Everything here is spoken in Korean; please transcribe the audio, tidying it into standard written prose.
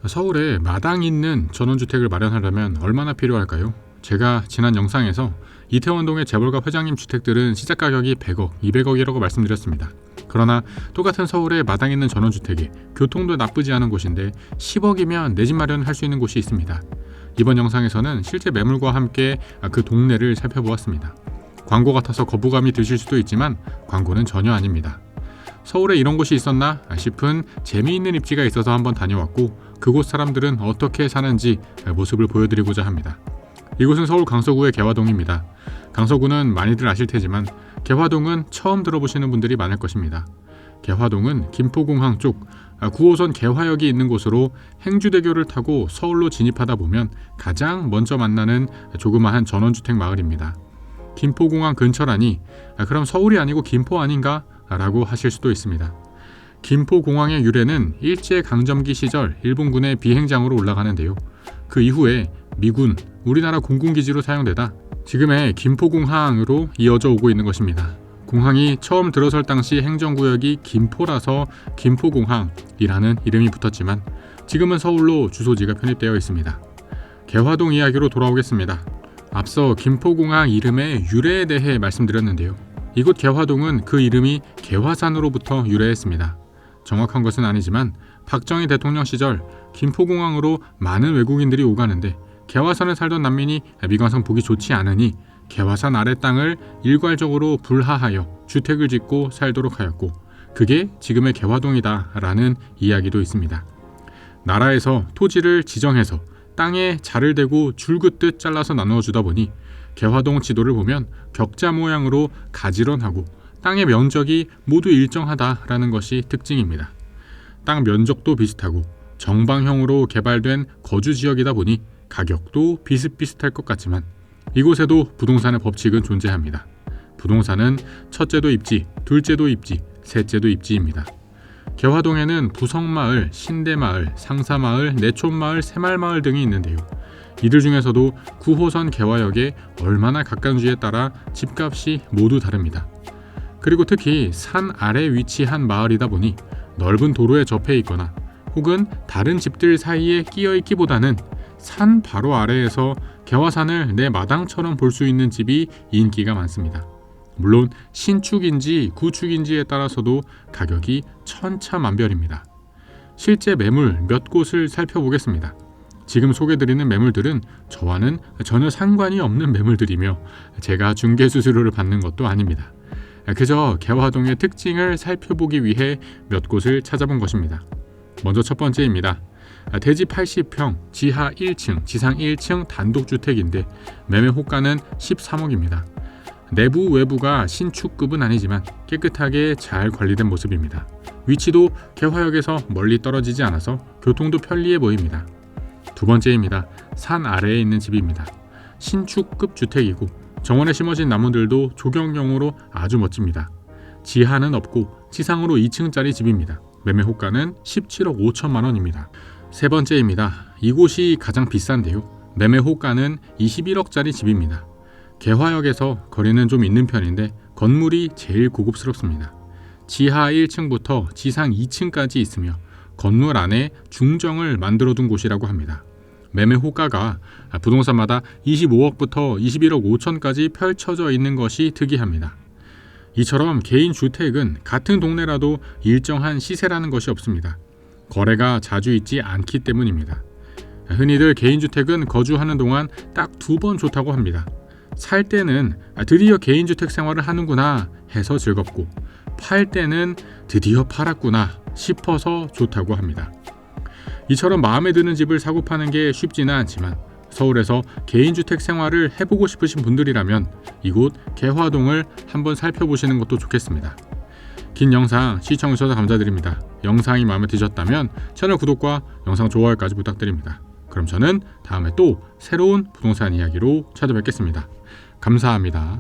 서울에 마당 있는 전원주택을 마련하려면 얼마나 필요할까요? 제가 지난 영상에서 이태원동의 재벌가 회장님 주택들은 시작가격이 100억, 200억이라고 말씀드렸습니다. 그러나 똑같은 서울에 마당 있는 전원주택이 교통도 나쁘지 않은 곳인데 10억이면 내 집 마련을 할 수 있는 곳이 있습니다. 이번 영상에서는 실제 매물과 함께 그 동네를 살펴보았습니다. 광고 같아서 거부감이 드실 수도 있지만 광고는 전혀 아닙니다. 서울에 이런 곳이 있었나 싶은 재미있는 입지가 있어서 한번 다녀왔고 그곳 사람들은 어떻게 사는지 모습을 보여드리고자 합니다. 이곳은 서울 강서구의 개화동입니다. 강서구는 많이들 아실 테지만 개화동은 처음 들어보시는 분들이 많을 것입니다. 개화동은 김포공항 쪽 9호선 개화역이 있는 곳으로 행주대교를 타고 서울로 진입하다 보면 가장 먼저 만나는 조그마한 전원주택 마을입니다. 김포공항 근처라니 그럼 서울이 아니고 김포 아닌가? 라고 하실 수도 있습니다. 김포공항의 유래는 일제강점기 시절 일본군의 비행장으로 올라가는데요. 그 이후에 미군, 우리나라 공군기지로 사용되다 지금의 김포공항으로 이어져 오고 있는 것입니다. 공항이 처음 들어설 당시 행정구역이 김포라서 김포공항이라는 이름이 붙었지만 지금은 서울로 주소지가 편입되어 있습니다. 개화동 이야기로 돌아오겠습니다. 앞서 김포공항 이름의 유래에 대해 말씀드렸는데요. 이곳 개화동은 그 이름이 개화산으로부터 유래했습니다. 정확한 것은 아니지만 박정희 대통령 시절 김포공항으로 많은 외국인들이 오가는데 개화산에 살던 난민이 미관상 보기 좋지 않으니 개화산 아래 땅을 일괄적으로 불하하여 주택을 짓고 살도록 하였고 그게 지금의 개화동이다 라는 이야기도 있습니다. 나라에서 토지를 지정해서 땅에 자를 대고 줄 긋듯 잘라서 나누어 주다 보니 개화동 지도를 보면 격자 모양으로 가지런하고 땅의 면적이 모두 일정하다라는 것이 특징입니다. 땅 면적도 비슷하고 정방형으로 개발된 거주 지역이다 보니 가격도 비슷비슷할 것 같지만 이곳에도 부동산의 법칙은 존재합니다. 부동산은 첫째도 입지, 둘째도 입지, 셋째도 입지입니다. 개화동에는 부성마을, 신대마을, 상사마을, 내촌마을, 새말마을 등이 있는데요. 이들 중에서도 9호선 개화역에 얼마나 가까운지에 따라 집값이 모두 다릅니다. 그리고 특히 산 아래 위치한 마을이다 보니 넓은 도로에 접해 있거나 혹은 다른 집들 사이에 끼어 있기보다는 산 바로 아래에서 개화산을 내 마당처럼 볼 수 있는 집이 인기가 많습니다. 물론 신축인지 구축인지에 따라서도 가격이 천차만별입니다. 실제 매물 몇 곳을 살펴보겠습니다. 지금 소개드리는 매물들은 저와는 전혀 상관이 없는 매물들이며 제가 중개수수료를 받는 것도 아닙니다. 그저 개화동의 특징을 살펴보기 위해 몇 곳을 찾아본 것입니다. 먼저 첫 번째입니다. 대지 80평, 지하 1층, 지상 1층 단독주택인데 매매 호가는 13억입니다. 내부 외부가 신축급은 아니지만 깨끗하게 잘 관리된 모습입니다. 위치도 개화역에서 멀리 떨어지지 않아서 교통도 편리해 보입니다. 두 번째입니다. 산 아래에 있는 집입니다. 신축급 주택이고 정원에 심어진 나무들도 조경용으로 아주 멋집니다. 지하는 없고 지상으로 2층짜리 집입니다. 매매 호가는 17억 5천만 원입니다. 세 번째입니다. 이곳이 가장 비싼데요. 매매 호가는 21억짜리 집입니다. 개화역에서 거리는 좀 있는 편인데 건물이 제일 고급스럽습니다. 지하 1층부터 지상 2층까지 있으며 건물 안에 중정을 만들어둔 곳이라고 합니다. 매매 호가가 부동산마다 25억부터 21억 5천까지 펼쳐져 있는 것이 특이합니다. 이처럼 개인 주택은 같은 동네라도 일정한 시세라는 것이 없습니다. 거래가 자주 있지 않기 때문입니다. 흔히들 개인주택은 거주하는 동안 딱 2번 좋다고 합니다. 살 때는 드디어 개인주택 생활을 하는구나 해서 즐겁고 팔 때는 드디어 팔았구나 싶어서 좋다고 합니다. 이처럼 마음에 드는 집을 사고 파는 게 쉽지는 않지만 서울에서 개인주택 생활을 해보고 싶으신 분들이라면 이곳 개화동을 한번 살펴보시는 것도 좋겠습니다. 긴 영상 시청해주셔서 감사드립니다. 영상이 마음에 드셨다면 채널 구독과 영상 좋아요까지 부탁드립니다. 그럼 저는 다음에 또 새로운 부동산 이야기로 찾아뵙겠습니다. 감사합니다.